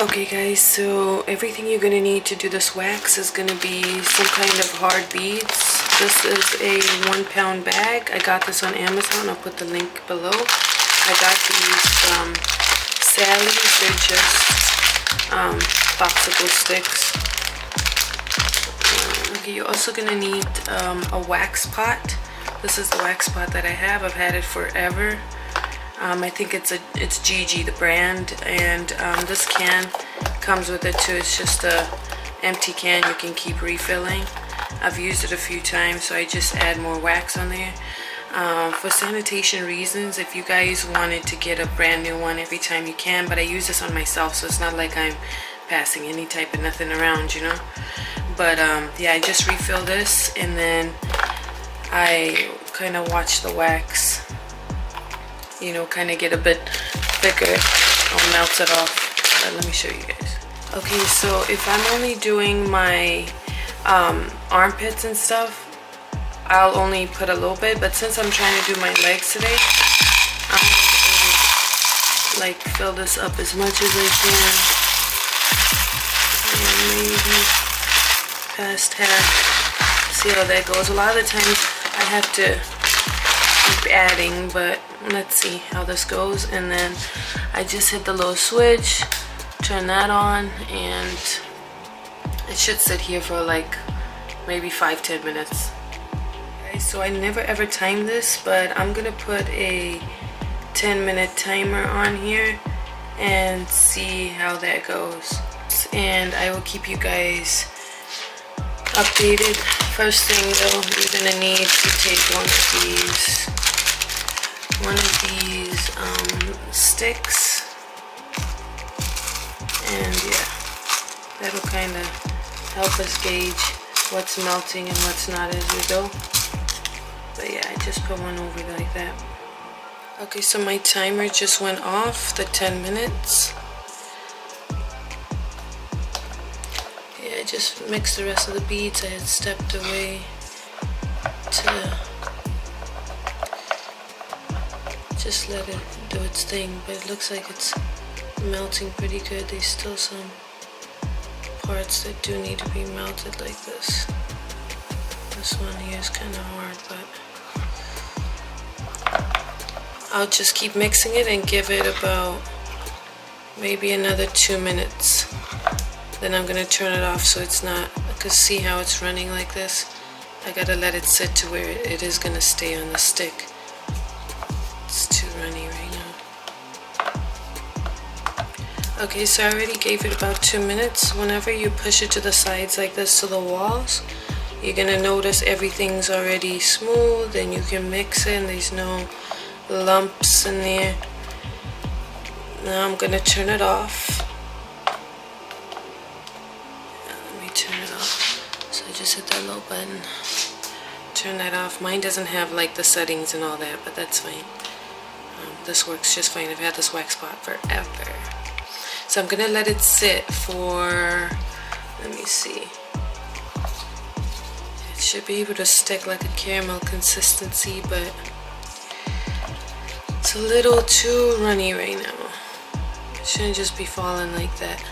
Okay guys, so everything you're gonna need to do this wax is gonna be some kind of hard beads. This is a 1 pound bag. I got this on Amazon. I'll put the link below. I got these from Sally's. They're just popsicle sticks. Okay, you're also gonna need a wax pot. This is the wax pot that I have. I've had it forever. I think it's Gigi, the brand, and this can comes with it too. It's just a empty can you can keep refilling. I've used it a few times, so I just add more wax on there. For sanitation reasons, if you guys wanted to get a brand new one every time, you can, but I use this on myself, so it's not like I'm passing any type of nothing around, you know. But yeah, I just refill this, and then I kind of watch the wax, you know, kind of get a bit thicker. I'll melt it off. Let me show you guys. Okay, so if I'm only doing my armpits and stuff, I'll only put a little bit, but since I'm trying to do my legs today, I'm going to like fill this up as much as I can. And maybe past half. See how that goes. A lot of the times I have to keep adding, but let's see how this goes. And then I just hit the little switch, turn that on, and it should sit here for like maybe 5-10 minutes. Okay, so I never ever time this, but I'm gonna put a 10-minute timer on here and see how that goes, and I will keep you guys updated. First thing though, you're gonna need to take one of these sticks, and yeah, that'll kind of help us gauge what's melting and what's not as we go. But yeah, I just put one over like that. Okay, so my timer just went off, the 10 minutes. Yeah, I just mixed the rest of the beads. I had stepped away to just let it do its thing, but it looks like it's melting pretty good. There's still some parts that do need to be melted like this. This one here is kind of hard, but I'll just keep mixing it and give it about maybe another 2 minutes. Then I'm gonna turn it off so it's not, because see how it's running like this? I gotta let it sit to where it is gonna stay on the stick. It's too runny right now. Okay, so I already gave it about 2 minutes. Whenever you push it to the sides like this to the walls, you're gonna notice everything's already smooth and you can mix it and there's no lumps in there. Now I'm gonna turn it off. Let me turn it off. So I just hit that little button. Turn that off. Mine doesn't have like the settings and all that, but that's fine. This works just fine. I've had this wax pot forever. So I'm gonna let it sit for, let me see. It should be able to stick like a caramel consistency, but it's a little too runny right now. It shouldn't just be falling like that.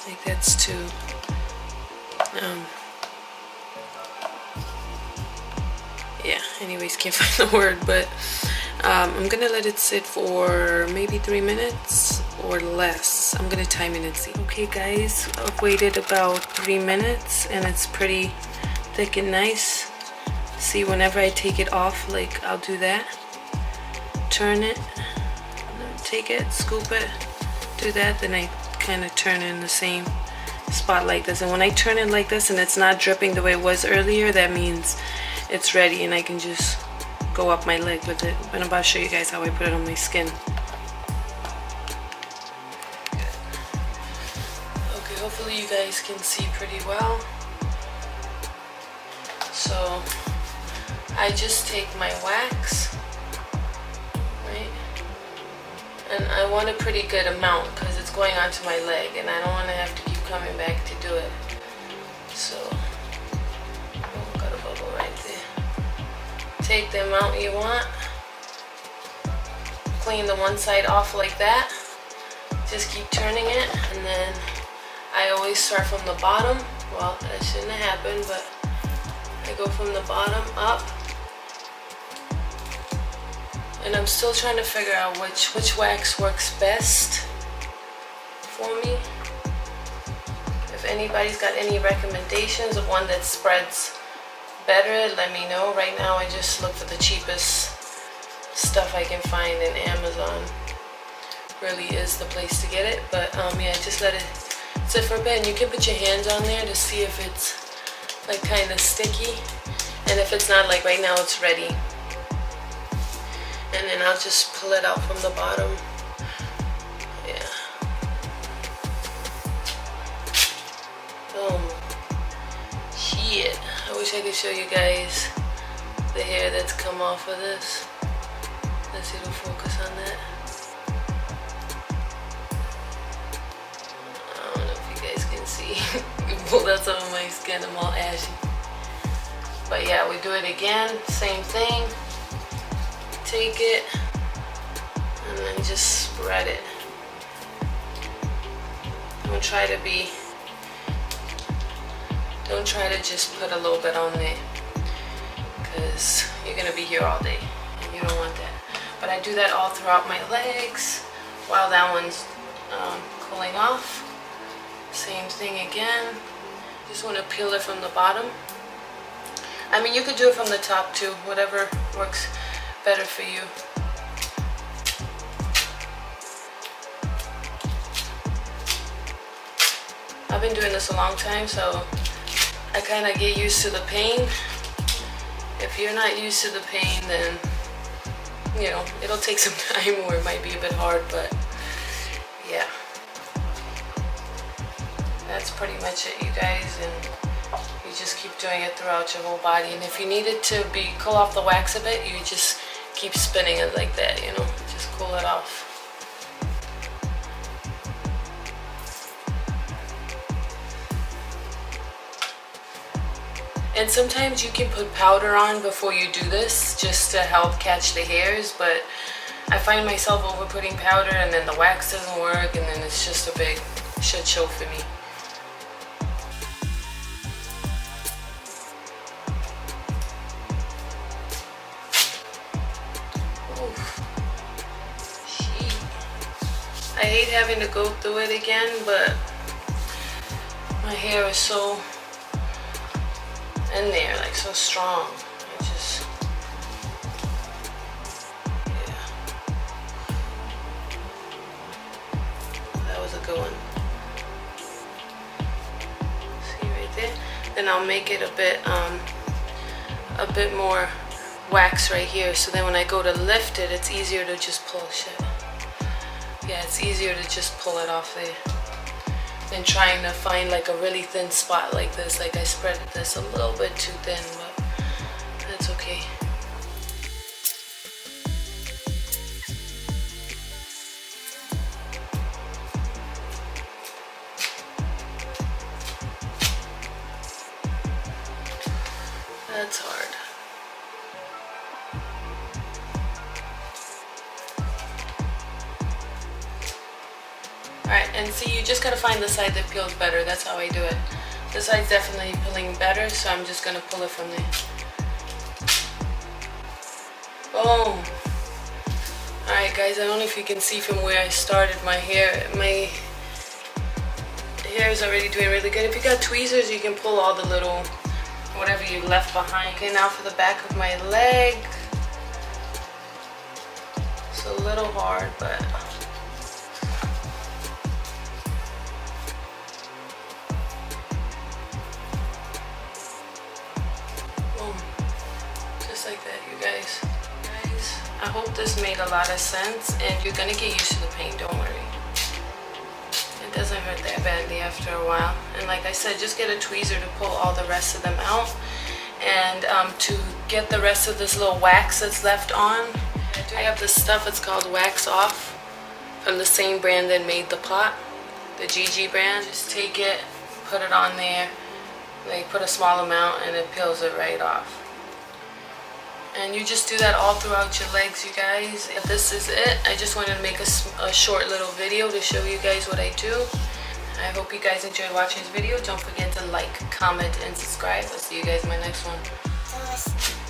Like that's too yeah, anyways, can't find the word, but I'm gonna let it sit for maybe 3 minutes or less. I'm gonna time it and see. Okay guys, I've waited about 3 minutes and it's pretty thick and nice. See, whenever I take it off, like I'll do that, turn it, take it, scoop it, do that, then I kind of turn it in the same spot like this. And when I turn it like this and it's not dripping the way it was earlier, that means it's ready and I can just go up my leg with it. But I'm about to show you guys how I put it on my skin. Okay, hopefully you guys can see pretty well. So I just take my wax, right? And I want a pretty good amount because it's going onto my leg and I don't want to have to keep coming back to do it. So, oh, got a bubble right there. Take the amount you want. clean the one side off like that. Just keep turning it, and then I always start from the bottom. Well, that shouldn't have happened, but I go from the bottom up. And I'm still trying to figure out which wax works best for me. If anybody's got any recommendations of one that spreads better, let me know. Right now I just look for the cheapest stuff I can find, and Amazon really is the place to get it. But yeah, just let it sit for a bit, and you can put your hands on there to see if it's like kind of sticky, and if it's not, like right now it's ready. And then I'll just pull it out from the bottom. Yeah. Boom. Shit. I wish I could show you guys the hair that's come off of this. Let's see, to focus on that. I don't know if you guys can see. Pulled out some of my skin, I'm all ashy. But yeah, we do it again, same thing. Take it and then just spread it. Don't try to just put a little bit on there, because you're gonna be here all day and you don't want that. But I do that all throughout my legs while that one's cooling off. Same thing again. Just want to peel it from the bottom. I mean, you could do it from the top too, whatever works better for you. I've been doing this a long time, so I kind of get used to the pain. If you're not used to the pain, then you know, it'll take some time, or it might be a bit hard, but yeah. That's pretty much it, you guys, and you just keep doing it throughout your whole body. And if you need it to cool off the wax a bit, you just keep spinning it like that, you know, just cool it off. And sometimes you can put powder on before you do this, just to help catch the hairs, but I find myself over putting powder, and then the wax doesn't work, and then it's just a big shit show for me. I hate having to go through it again, but my hair is so in there, like so strong. I just, yeah. That was a good one. See right there? Then I'll make it a bit more wax right here, so then when I go to lift it, it's easier to just pull shit. Yeah, it's easier to just pull it off there than trying to find like a really thin spot like this. Like I spread this a little bit too thin, but that's okay. That's hard. Alright, and see, you just gotta find the side that peels better. That's how I do it. This side's definitely peeling better, so I'm just gonna pull it from there. Boom. Alright guys, I don't know if you can see from where I started my hair. My hair is already doing really good. If you got tweezers, you can pull all the little, whatever you left behind. Okay, now for the back of my leg. It's a little hard, but like that, you guys. I hope this made a lot of sense, and you're gonna get used to the pain, don't worry. It doesn't hurt that badly after a while. And like I said, just get a tweezer to pull all the rest of them out, and to get the rest of this little wax that's left on. I have this stuff, it's called Wax Off, from the same brand that made the pot, the GG brand. Just take it, put it on there, like put a small amount, and it peels it right off. And you just do that all throughout your legs, you guys. This is it. I just wanted to make a short little video to show you guys what I do. I hope you guys enjoyed watching this video. Don't forget to like, comment, and subscribe. I'll see you guys in my next one.